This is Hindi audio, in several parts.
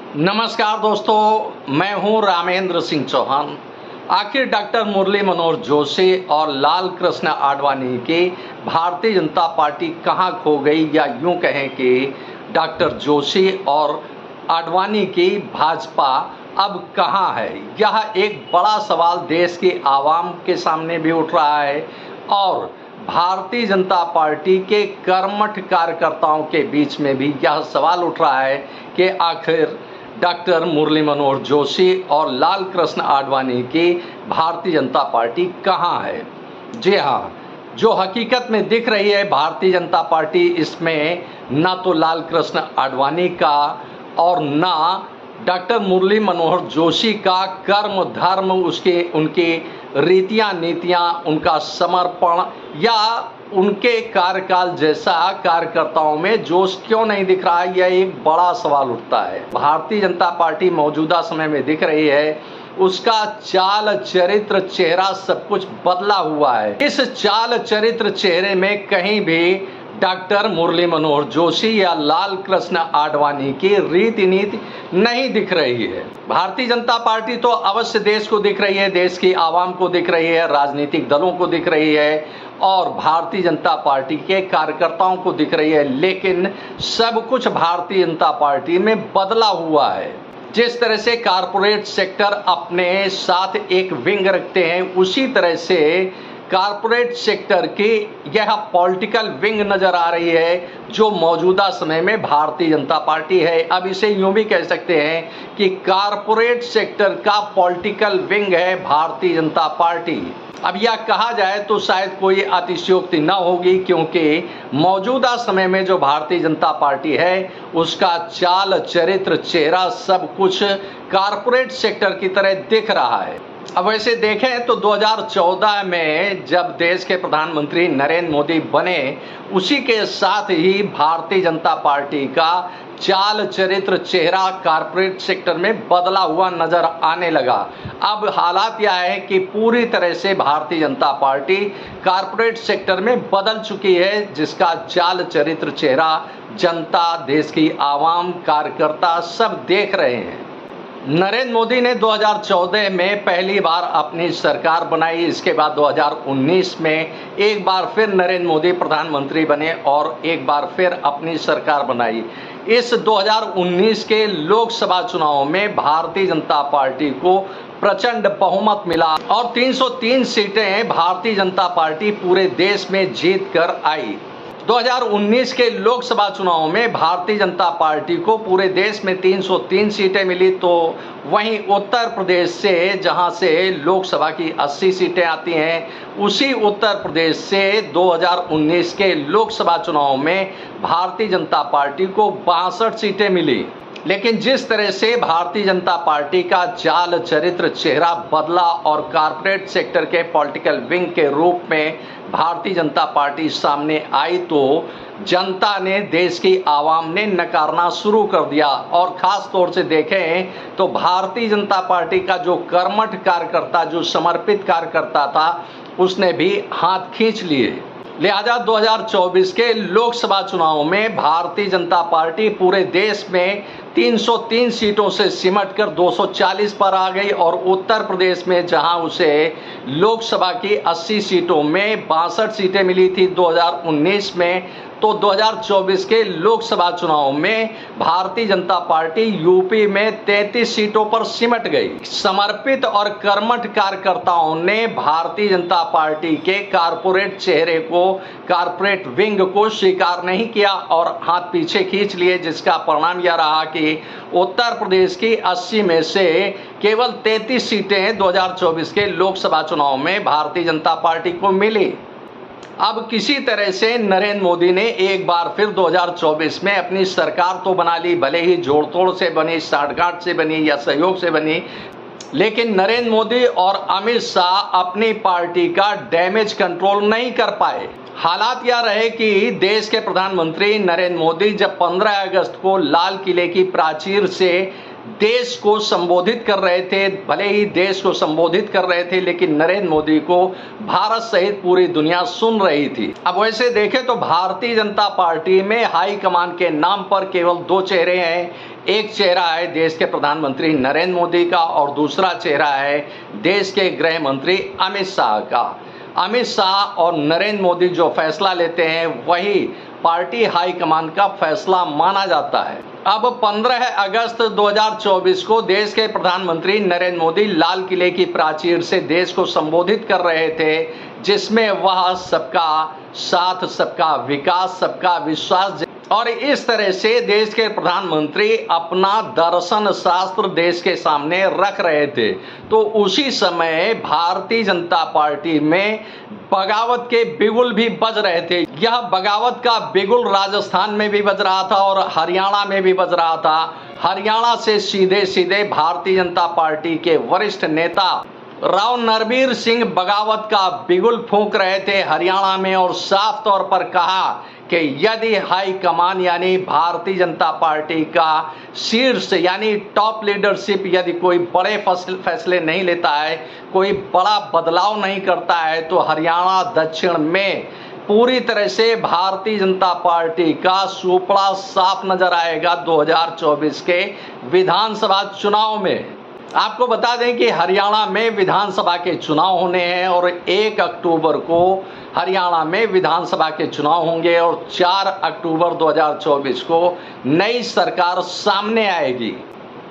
नमस्कार दोस्तों, मैं हूं रामेंद्र सिंह चौहान। आखिर डॉक्टर मुरली मनोहर जोशी और लाल कृष्ण आडवाणी की भारतीय जनता पार्टी कहां खो गई, या यूं कहें कि डॉक्टर जोशी और आडवाणी की भाजपा अब कहां है। यह एक बड़ा सवाल देश की आवाम के सामने भी उठ रहा है और भारतीय जनता पार्टी के कर्मठ कार्यकर्ताओं के बीच में भी यह सवाल उठ रहा है कि आखिर डॉक्टर मुरली मनोहर जोशी और लाल कृष्ण आडवाणी की भारतीय जनता पार्टी कहाँ है। जी हाँ, जो हकीकत में दिख रही है भारतीय जनता पार्टी, इसमें ना तो लाल कृष्ण आडवाणी का और ना डॉक्टर मुरली मनोहर जोशी का कर्म धर्म, उनकी रीतियां नीतियां, उनका समर्पण या उनके कार्यकाल जैसा कार्यकर्ताओं में जोश क्यों नहीं दिख रहा है, यह एक बड़ा सवाल उठता है। भारतीय जनता पार्टी मौजूदा समय में दिख रही है, उसका चाल चरित्र चेहरा सब कुछ बदला हुआ है। इस चाल चरित्र चेहरे में कहीं भी डॉक्टर मुरली मनोहर जोशी या लाल कृष्ण आडवाणी की रीति नीति नहीं दिख रही है। भारतीय जनता पार्टी तो अवश्य देश को दिख रही है, देश की आवाम को दिख रही है, राजनीतिक दलों को दिख रही है और भारतीय जनता पार्टी के कार्यकर्ताओं को दिख रही है, लेकिन सब कुछ भारतीय जनता पार्टी में बदला हुआ है। जिस तरह से कारपोरेट सेक्टर अपने साथ एक विंग रखते हैं, उसी तरह से कारपोरेट सेक्टर की यह पॉलिटिकल विंग नजर आ रही है जो मौजूदा समय में भारतीय जनता पार्टी है। अब इसे यूं भी कह सकते हैं कि कारपोरेट सेक्टर का पॉलिटिकल विंग है भारतीय जनता पार्टी। अब यह कहा जाए तो शायद कोई अतिशयोक्ति न होगी, क्योंकि मौजूदा समय में जो भारतीय जनता पार्टी है उसका चाल चरित्र चेहरा सब कुछ कारपोरेट सेक्टर की तरह दिख रहा है। अब वैसे देखें तो 2014 में जब देश के प्रधानमंत्री नरेंद्र मोदी बने, उसी के साथ ही भारतीय जनता पार्टी का चाल चरित्र चेहरा कारपोरेट सेक्टर में बदला हुआ नजर आने लगा। अब हालात यह है कि पूरी तरह से Bharatiya Janata party corporate sector में बदल चुकी है, जिसका चाल चरित्र चेहरा जनता, देश की आवाम, कार्यकर्ता सब देख रहे हैं। नरेंद्र मोदी ने 2014 में पहली बार अपनी सरकार बनाई, इसके बाद 2019 में एक बार फिर नरेंद्र मोदी प्रधानमंत्री बने और एक बार फिर अपनी सरकार बनाई। इस 2019 के लोकसभा चुनाव में भारतीय जनता पार्टी को प्रचंड बहुमत मिला और 303 सीटें भारतीय जनता पार्टी पूरे देश में जीत कर आई। 2019 के लोकसभा चुनाव में भारतीय जनता पार्टी को पूरे देश में 303 सीटें मिली, तो वहीं उत्तर प्रदेश से, जहां से लोकसभा की 80 सीटें आती हैं, उसी उत्तर प्रदेश से 2019 के लोकसभा चुनाव में भारतीय जनता पार्टी को 62 सीटें मिली। लेकिन जिस तरह से भारतीय जनता पार्टी का चाल चरित्र चेहरा बदला और कारपोरेट सेक्टर के पॉलिटिकल विंग के रूप में भारतीय जनता पार्टी सामने आई, तो जनता ने, देश की आवाम ने नकारना शुरू कर दिया। और ख़ास तौर से देखें तो भारतीय जनता पार्टी का जो कर्मठ कार्यकर्ता, जो समर्पित कार्यकर्ता था, उसने भी हाथ खींच लिए। लिहाजा 2024 के लोकसभा चुनाव में भारतीय जनता पार्टी पूरे देश में 303 सीटों से सिमटकर 240 पर आ गई और उत्तर प्रदेश में, जहां उसे लोकसभा की 80 सीटों में 62 सीटें मिली थी 2019 में, तो 2024 के लोकसभा चुनाव में भारतीय जनता पार्टी यूपी में 33 सीटों पर सिमट गई। समर्पित और कर्मठ कार्यकर्ताओं ने भारतीय जनता पार्टी के कारपोरेट चेहरे को, कारपोरेट विंग को स्वीकार नहीं किया और हाथ पीछे खींच लिए, जिसका परिणाम यह रहा कि उत्तर प्रदेश की 80 में से केवल 33 सीटें 2024 के लोकसभा चुनाव में भारतीय जनता पार्टी को मिली। अब किसी तरह से नरेंद्र मोदी ने एक बार फिर 2024 में अपनी सरकार तो बना ली, भले ही जोड़ तोड़ से बनी, साठगांठ से बनी या सहयोग से बनी, लेकिन नरेंद्र मोदी और अमित शाह अपनी पार्टी का डैमेज कंट्रोल नहीं कर पाए। हालात यह रहे कि देश के प्रधानमंत्री नरेंद्र मोदी जब 15 अगस्त को लाल किले की प्राचीर से देश को संबोधित कर रहे थे, भले ही देश को संबोधित कर रहे थे लेकिन नरेंद्र मोदी को भारत सहित पूरी दुनिया सुन रही थी। अब वैसे देखें तो भारतीय जनता पार्टी में हाईकमान के नाम पर केवल दो चेहरे हैं। एक चेहरा है देश के प्रधानमंत्री नरेंद्र मोदी का और दूसरा चेहरा है देश के गृह मंत्री अमित शाह का। अमित शाह और नरेंद्र मोदी जो फैसला लेते हैं वही पार्टी हाईकमान का फैसला माना जाता है। अब 15 अगस्त 2024 को देश के प्रधानमंत्री नरेंद्र मोदी लाल किले की प्राचीर से देश को संबोधित कर रहे थे, जिसमें वह सबका साथ, सबका विकास, सबका विश्वास और इस तरह से देश के प्रधानमंत्री अपना दर्शन शास्त्र देश के सामने रख रहे थे। तो उसी समय भारतीय जनता पार्टी में बगावत के बिगुल भी बज रहे थे। यह बगावत का बिगुल राजस्थान में भी बज रहा था और हरियाणा में भी बज रहा था। हरियाणा से सीधे सीधे भारतीय जनता पार्टी के वरिष्ठ नेता राव नरबीर सिंह बगावत का बिगुल फूंक रहे थे हरियाणा में और साफ तौर पर कहा कि यदि हाईकमान यानी भारतीय जनता पार्टी का शीर्ष यानी टॉप लीडरशिप यदि कोई बड़े फैसले नहीं लेता है, कोई बड़ा बदलाव नहीं करता है, तो हरियाणा दक्षिण में पूरी तरह से भारतीय जनता पार्टी का सुपड़ा साफ नजर आएगा 2024 के विधानसभा चुनाव में। आपको बता दें कि हरियाणा में विधानसभा के चुनाव होने हैं और 1 अक्टूबर को हरियाणा में विधानसभा के चुनाव होंगे और 4 अक्टूबर 2024 को नई सरकार सामने आएगी।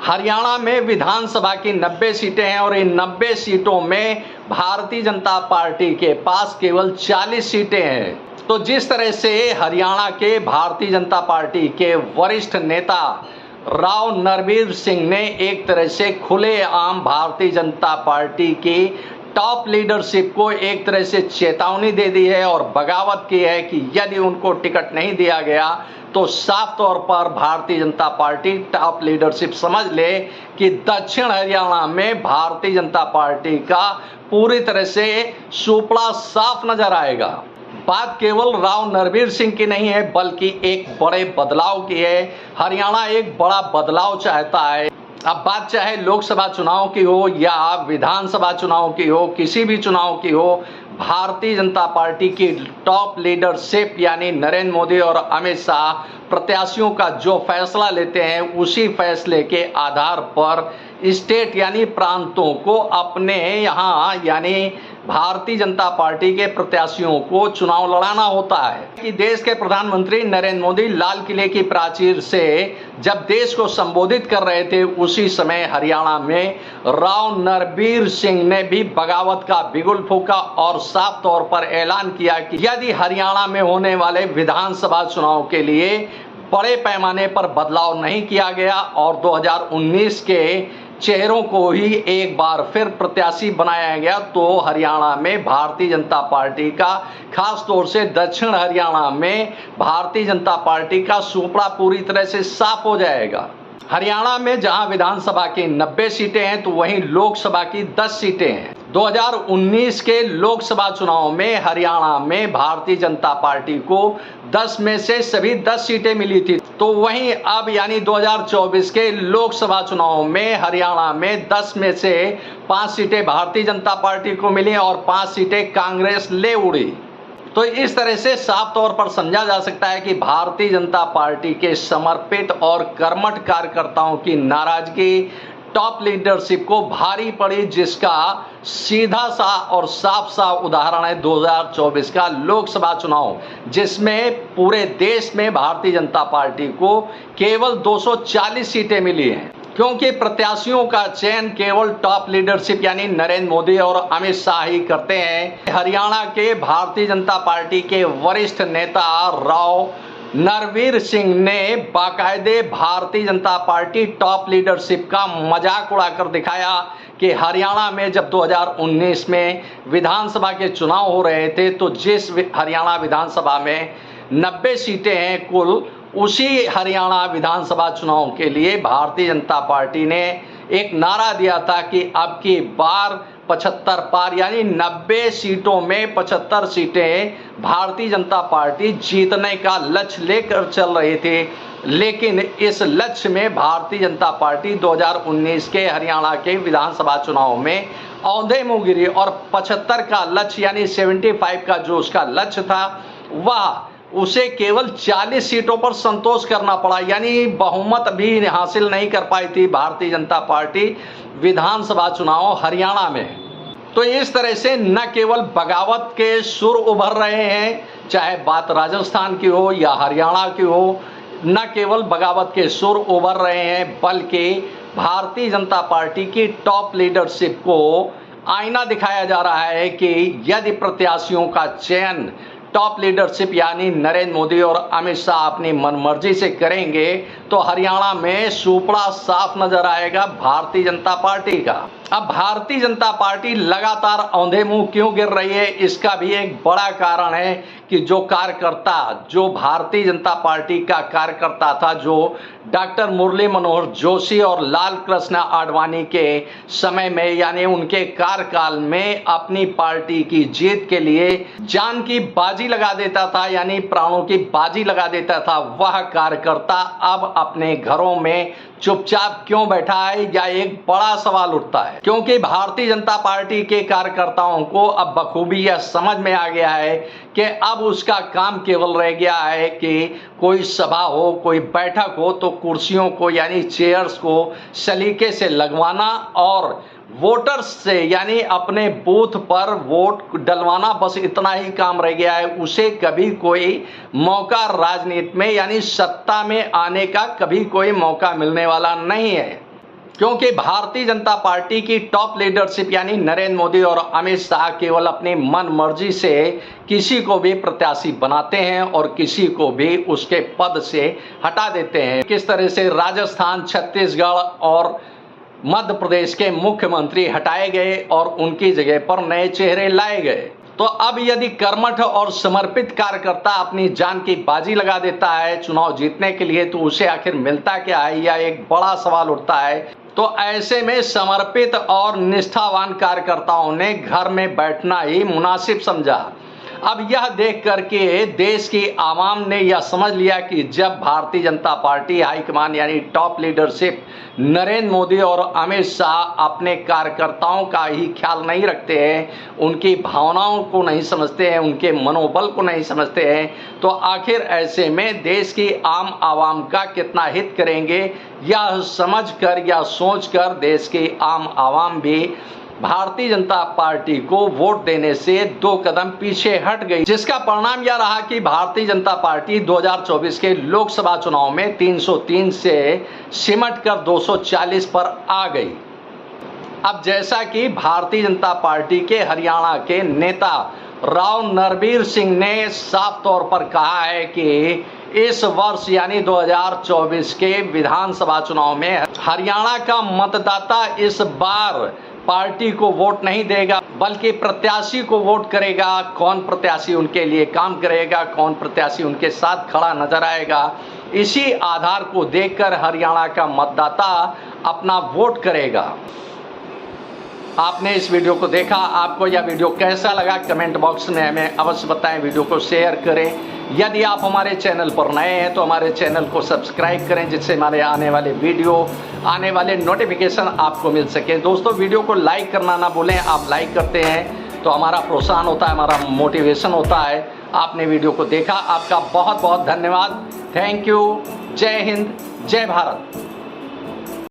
हरियाणा में विधानसभा की 90 सीटें हैं और इन 90 सीटों में भारतीय जनता पार्टी के पास केवल 40 सीटें हैं। तो जिस तरह से हरियाणा के भारतीय जनता पार्टी के वरिष्ठ नेता राव नरबीर सिंह ने एक तरह से खुलेआम भारतीय जनता पार्टी की टॉप लीडरशिप को एक तरह से चेतावनी दे दी है और बगावत की है कि यदि उनको टिकट नहीं दिया गया तो साफ तौर पर Bharatiya Janata party top leadership समझ ले कि दक्षिण हरियाणा में भारतीय जनता पार्टी का पूरी तरह से सुपड़ा साफ नजर आएगा। बात केवल राव नरबीर सिंह की नहीं है बल्कि एक बड़े बदलाव की है। हरियाणा एक बड़ा बदलाव चाहता है। अब बात चाहे लोकसभा चुनाव की हो या विधानसभा चुनाव की हो, किसी भी चुनाव की हो, भारतीय जनता पार्टी की टॉप लीडरशिप यानी नरेंद्र मोदी और अमित शाह प्रत्याशियों का जो फैसला लेते हैं उसी फैसले के आधार पर स्टेट यानी प्रांतों को अपने यहाँ यानी भारतीय जनता पार्टी के प्रत्याशियों को चुनाव लड़ाना होता है। कि देश के प्रधानमंत्री नरेंद्र मोदी लाल किले की प्राचीर से जब देश को संबोधित कर रहे थे उसी समय हरियाणा में राव नरबीर सिंह ने भी बगावत का बिगुल फूंका और साफ तौर पर ऐलान किया कि यदि हरियाणा में होने वाले विधानसभा चुनाव के लिए बड़े पैमाने पर बदलाव नहीं किया गया और 2019 के चेहरों को ही एक बार फिर प्रत्याशी बनाया गया तो हरियाणा में भारतीय जनता पार्टी का, खास तौर से दक्षिण हरियाणा में भारतीय जनता पार्टी का सुपड़ा पूरी तरह से साफ हो जाएगा। हरियाणा में जहां विधानसभा की 90 सीटें हैं तो वहीं लोकसभा की 10 सीटें हैं। 2019 के लोकसभा चुनाव में हरियाणा में भारतीय जनता पार्टी को 10 में से सभी 10 सीटें मिली थी। तो वहीं अब यानी 2024 के लोकसभा चुनाव में हरियाणा में 10 में से 5 सीटें भारतीय जनता पार्टी को मिली और 5 सीटें कांग्रेस ले उड़ी। तो इस तरह से साफ तौर पर समझा जा सकता है कि भारतीय जनता पार्टी के समर्पित और कर्मठ कार्यकर्ताओं की नाराजगी टॉप लीडरशिप को भारी पड़ी, जिसका सीधा सा और साफ सा उदाहरण है 2024 का लोकसभा चुनाव, जिसमें पूरे देश में भारतीय जनता पार्टी को केवल 240 सीटें मिली हैं। क्योंकि प्रत्याशियों का चयन केवल टॉप लीडरशिप यानी नरेंद्र मोदी और अमित शाह ही करते हैं। हरियाणा के भारतीय जनता पार्टी के वरिष्ठ नेता राव नरबीर सिंह ने बाकायदे Bharatiya Janata party top leadership का मजाक उड़ाकर दिखाया कि हरियाणा में जब 2019 में विधानसभा के चुनाव हो रहे थे तो जिस हरियाणा विधानसभा में 90 सीटें हैं कुल, उसी हरियाणा विधानसभा चुनाव के लिए भारतीय जनता पार्टी ने एक नारा दिया था कि अब की बार 75 पार, यानी 90 सीटों में 75 सीटें भारतीय जनता पार्टी जीतने का लक्ष्य लेकर चल रही थी। लेकिन इस लक्ष्य में भारतीय जनता पार्टी 2019 के हरियाणा के विधानसभा चुनाव में औंधे मुंह गिरी और 75 का लक्ष्य यानी 75 का जो उसका लक्ष्य था वह उसे केवल 40 सीटों पर संतोष करना पड़ा, यानी बहुमत भी हासिल नहीं कर पाई थी भारतीय जनता पार्टी विधानसभा चुनाव हरियाणा में। तो इस तरह से न केवल बगावत के सुर उभर रहे हैं, चाहे बात राजस्थान की हो या हरियाणा की हो, न केवल बगावत के सुर उभर रहे हैं बल्कि भारतीय जनता पार्टी की टॉप लीडरशिप को आईना दिखाया जा रहा है कि यदि प्रत्याशियों का चयन टॉप लीडरशिप यानी नरेंद्र मोदी और अमित शाह अपनी मनमर्जी से करेंगे तो हरियाणा में सुपड़ा साफ नजर आएगा भारतीय जनता पार्टी का। अब भारतीय जनता पार्टी लगातार औंधे मुंह क्यों गिर रही है, इसका भी एक बड़ा कारण है कि जो भारतीय जनता पार्टी का कार्यकर्ता था, जो डॉक्टर मुरली मनोहर जोशी और लाल कृष्ण आडवाणी के समय में यानी उनके कार्यकाल में अपनी पार्टी की जीत के लिए जान की बाजी लगा देता था, यानी प्राणों की बाजी लगा देता था, वह कार्यकर्ता अब अपने घरों में चुपचाप क्यों बैठा है, या एक बड़ा सवाल उठता है। क्योंकि भारतीय जनता पार्टी के कार्यकर्ताओं को अब बखूबी यह समझ में आ गया है कि अब उसका काम केवल रह गया है कि कोई सभा हो, कोई बैठक हो तो कुर्सियों को यानी चेयर्स को सलीके से लगवाना और वोटर्स से यानी अपने बूथ पर वोट डलवाना, बस इतना ही काम रह गया है। उसे कभी कोई मौका राजनीति में यानी सत्ता में आने का कभी कोई मौका मिलने वाला नहीं है, क्योंकि भारतीय जनता पार्टी की टॉप लीडरशिप यानी नरेंद्र मोदी और अमित शाह केवल अपनी मन मर्जी से किसी को भी प्रत्याशी बनाते हैं और किसी को भी उसके पद से हटा देते हैं। किस तरह से राजस्थान, छत्तीसगढ़ और मध्य प्रदेश के मुख्यमंत्री हटाए गए और उनकी जगह पर नए चेहरे लाए गए। तो अब यदि कर्मठ और समर्पित कार्यकर्ता अपनी जान की बाजी लगा देता है चुनाव जीतने के लिए तो उसे आखिर मिलता क्या है, या एक बड़ा सवाल उठता है। तो ऐसे में समर्पित और निष्ठावान कार्यकर्ताओं ने घर में बैठना ही मुनासिब समझा। अब यह देख करके देश की आवाम ने यह समझ लिया कि जब भारतीय जनता पार्टी हाईकमान यानी टॉप लीडरशिप नरेंद्र मोदी और अमित शाह अपने कार्यकर्ताओं का ही ख्याल नहीं रखते हैं, उनकी भावनाओं को नहीं समझते हैं, उनके मनोबल को नहीं समझते हैं, तो आखिर ऐसे में देश की आम आवाम का कितना हित करेंगे, यह समझकर या सोचकर देश की आम आवाम भी भारतीय जनता पार्टी को वोट देने से 2 कदम पीछे हट गई, जिसका परिणाम यह रहा कि भारतीय जनता पार्टी 2024 के लोकसभा चुनाव में 303 से सिमट कर 240 पर आ गई। अब जैसा कि भारतीय जनता पार्टी के हरियाणा के नेता राव नरबीर सिंह ने साफ तौर पर कहा है कि इस वर्ष यानी 2024 के विधानसभा चुनाव में हरियाणा का मतदाता इस बार पार्टी को वोट नहीं देगा बल्कि प्रत्याशी को वोट करेगा। कौन प्रत्याशी उनके लिए काम करेगा, कौन प्रत्याशी उनके साथ खड़ा नजर आएगा, इसी आधार को देखकर हरियाणा का मतदाता अपना वोट करेगा। आपने इस वीडियो को देखा, आपको यह वीडियो कैसा लगा कमेंट बॉक्स में हमें अवश्य बताएं। वीडियो को शेयर करें। यदि आप हमारे चैनल पर नए हैं तो हमारे चैनल को सब्सक्राइब करें, जिससे हमारे आने वाले वीडियो, आने वाले नोटिफिकेशन आपको मिल सके। दोस्तों, वीडियो को लाइक करना ना भूलें। आप लाइक करते हैं तो हमारा प्रोत्साहन होता है, हमारा मोटिवेशन होता है। आपने वीडियो को देखा, आपका बहुत बहुत धन्यवाद। Thank you. जय हिंद, जय भारत।